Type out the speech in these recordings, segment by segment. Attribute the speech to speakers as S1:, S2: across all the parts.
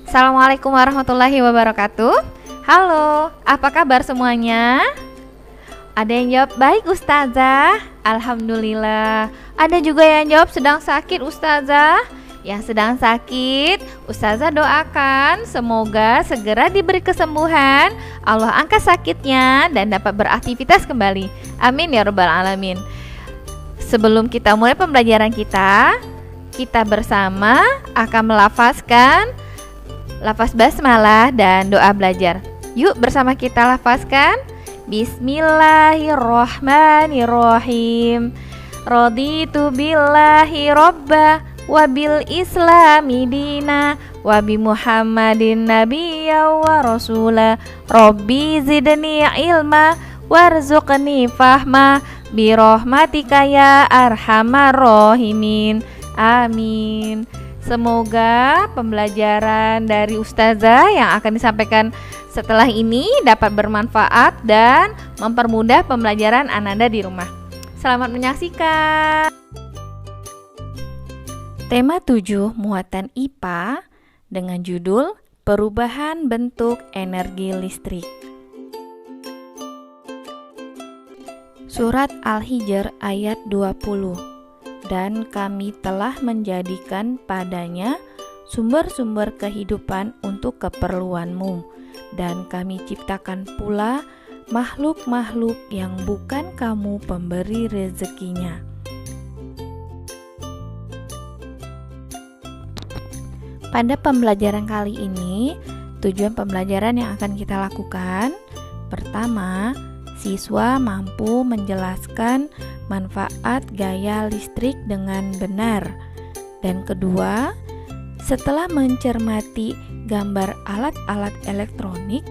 S1: Assalamualaikum warahmatullahi wabarakatuh. Halo, apa kabar semuanya? Ada yang jawab baik Ustazah, Alhamdulillah. Ada juga yang jawab sedang sakit Ustazah. Yang sedang sakit, Ustazah doakan semoga segera diberi kesembuhan, Allah angkat sakitnya dan dapat beraktivitas kembali. Amin ya rabbal alamin. Sebelum kita mulai pembelajaran kita bersama akan melafazkan lafaz basmalah dan doa belajar. Yuk bersama kita lafazkan. Bismillahirrahmanirrahim. Raditu billahi robba wa bil islami dina wa bi Muhammadin nabiyya wa rasula. Rabbi zidni ilma warzuqni fahma bi rahmatika ya arhamar rahimin. Amin. Semoga pembelajaran dari Ustazah yang akan disampaikan setelah ini dapat bermanfaat dan mempermudah pembelajaran Ananda di rumah. Selamat menyaksikan. Tema 7 muatan IPA dengan judul Perubahan bentuk energi listrik. Surat Al-Hijr ayat 20. Dan kami telah menjadikan padanya sumber-sumber kehidupan untuk keperluanmu, dan kami ciptakan pula makhluk-makhluk yang bukan kamu pemberi rezekinya. Pada pembelajaran kali ini, tujuan pembelajaran yang akan kita lakukan, pertama, siswa mampu menjelaskan manfaat gaya listrik dengan benar. Dan kedua, setelah mencermati gambar alat-alat elektronik,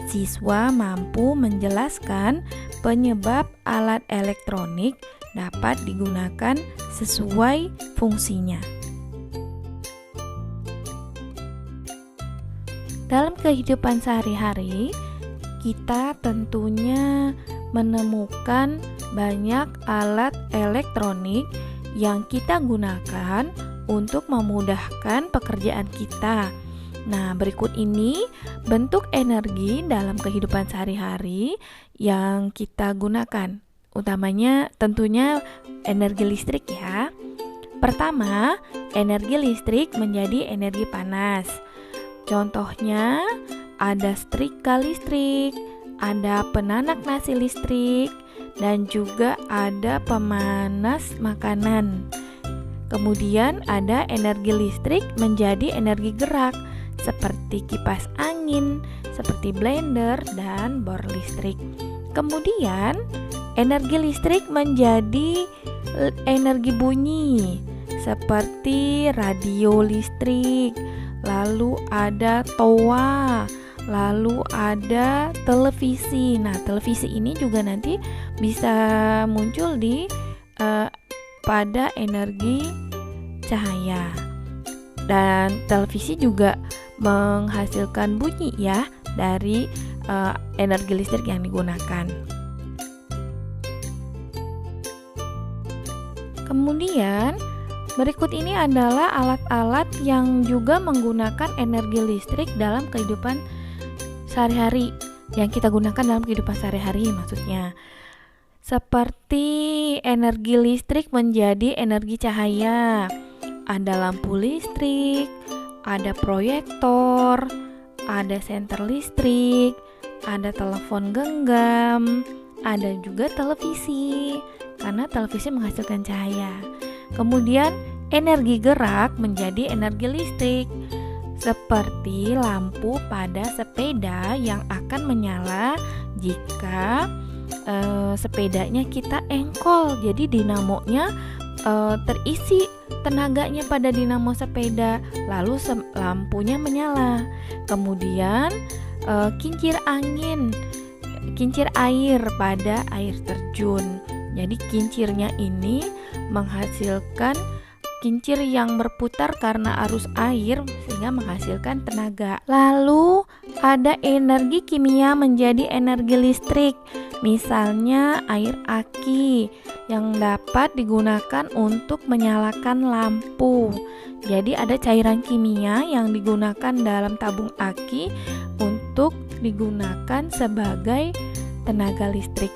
S1: siswa mampu menjelaskan penyebab alat elektronik dapat digunakan sesuai fungsinya. Dalam kehidupan sehari-hari, kita tentunya menemukan banyak alat elektronik yang kita gunakan untuk memudahkan pekerjaan kita. Nah, berikut ini bentuk energi dalam kehidupan sehari-hari yang kita gunakan. Utamanya tentunya energi listrik ya. Pertama, energi listrik menjadi energi panas. Contohnya ada setrika listrik, ada penanak nasi listrik, dan juga ada pemanas makanan. Kemudian ada energi listrik menjadi energi gerak seperti kipas angin, seperti blender dan bor listrik. Kemudian energi listrik menjadi energi bunyi seperti radio listrik, lalu ada toa, lalu ada televisi. Nah, televisi ini juga nanti bisa muncul di pada energi cahaya. Dan televisi juga menghasilkan bunyi ya dari energi listrik yang digunakan. Kemudian berikut ini adalah alat-alat yang juga menggunakan energi listrik dalam kehidupan sehari-hari, yang kita gunakan dalam kehidupan sehari-hari maksudnya. Seperti energi listrik menjadi energi cahaya. Ada lampu listrik, ada proyektor, ada senter listrik, ada telepon genggam, ada juga televisi, karena televisi menghasilkan cahaya. Kemudian energi gerak menjadi energi listrik, seperti lampu pada sepeda yang akan menyala jika sepedanya kita engkol. Jadi dinamonya terisi tenaganya pada dinamo sepeda, lalu lampunya menyala. Kemudian kincir angin, kincir air pada air terjun. Jadi kincirnya ini menghasilkan
S2: kincir yang berputar karena arus air sehingga menghasilkan tenaga. Lalu ada energi kimia menjadi energi listrik, misalnya air aki yang dapat digunakan untuk menyalakan lampu. Jadi ada cairan kimia yang digunakan dalam tabung aki untuk digunakan sebagai tenaga listrik.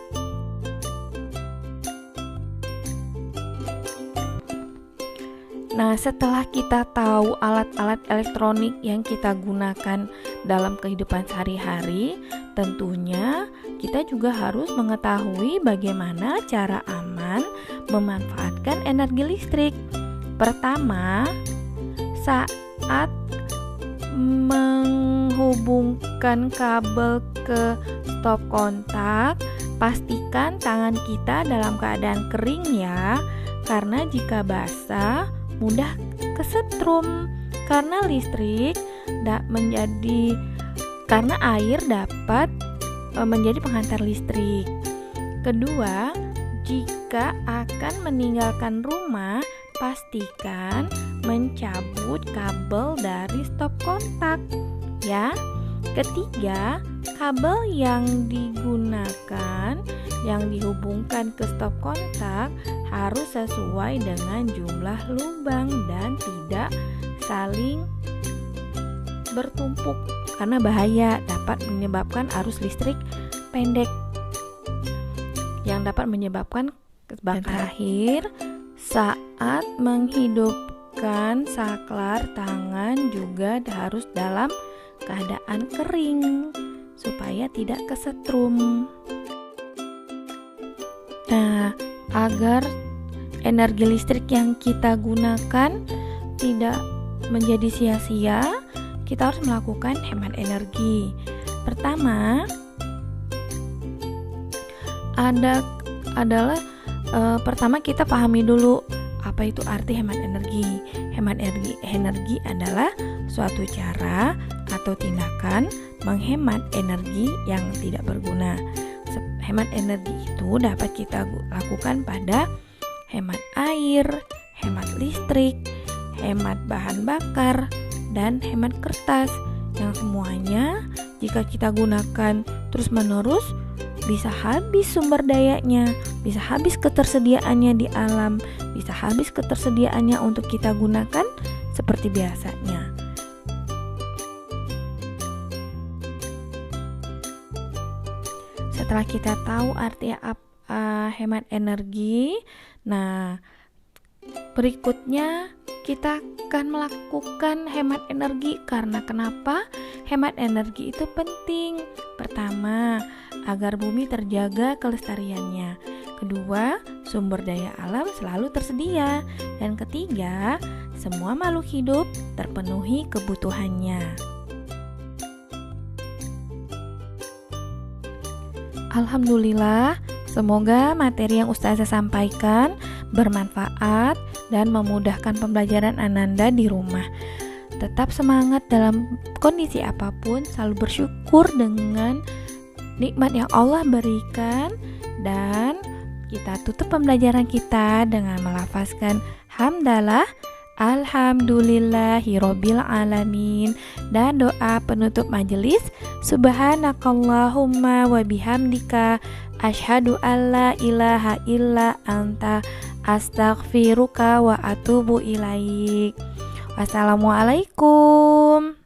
S2: Nah, setelah kita tahu alat-alat elektronik yang kita gunakan dalam kehidupan sehari-hari, tentunya kita juga harus mengetahui bagaimana cara aman memanfaatkan energi listrik. Pertama, saat menghubungkan kabel ke stop kontak, pastikan tangan kita dalam keadaan kering ya, karena jika basah mudah kesetrum karena air dapat menjadi penghantar listrik. Kedua, jika akan meninggalkan rumah, pastikan mencabut kabel dari stop kontak ya. Ketiga, kabel yang dihubungkan ke stop kontak harus sesuai dengan jumlah lubang dan tidak saling bertumpuk karena bahaya, dapat menyebabkan arus listrik pendek yang dapat menyebabkan kebakaran. Terakhir, saat menghidupkan saklar, tangan juga harus dalam keadaan kering supaya tidak kesetrum. Nah, agar energi listrik yang kita gunakan tidak menjadi sia-sia, kita harus melakukan hemat energi. Pertama, pertama kita pahami dulu apa itu arti hemat energi. Hemat energi adalah suatu cara atau tindakan menghemat energi yang tidak berguna. Hemat energi itu dapat kita lakukan pada hemat air, hemat listrik, hemat bahan bakar, dan hemat kertas, yang semuanya jika kita gunakan terus-menerus bisa habis sumber dayanya, bisa habis ketersediaannya di alam, bisa habis ketersediaannya untuk kita gunakan seperti biasanya. Setelah kita tahu arti hemat energi, nah berikutnya kita akan melakukan hemat energi. Karena kenapa? Hemat energi itu penting. Pertama, agar bumi terjaga kelestariannya. Kedua, sumber daya alam selalu tersedia. Dan ketiga, semua makhluk hidup terpenuhi kebutuhannya. Alhamdulillah, semoga materi yang Ustazah sampaikan bermanfaat dan memudahkan pembelajaran Ananda di rumah. Tetap semangat dalam kondisi apapun, selalu bersyukur dengan nikmat yang Allah berikan, dan kita tutup pembelajaran kita dengan melafazkan hamdalah alhamdulillahirabbil alamin, dan doa penutup majelis, subhanakallahumma wa bihamdika asyhadu alla ilaha illa anta astaghfiruka wa atubu ilaik. Wassalamualaikum.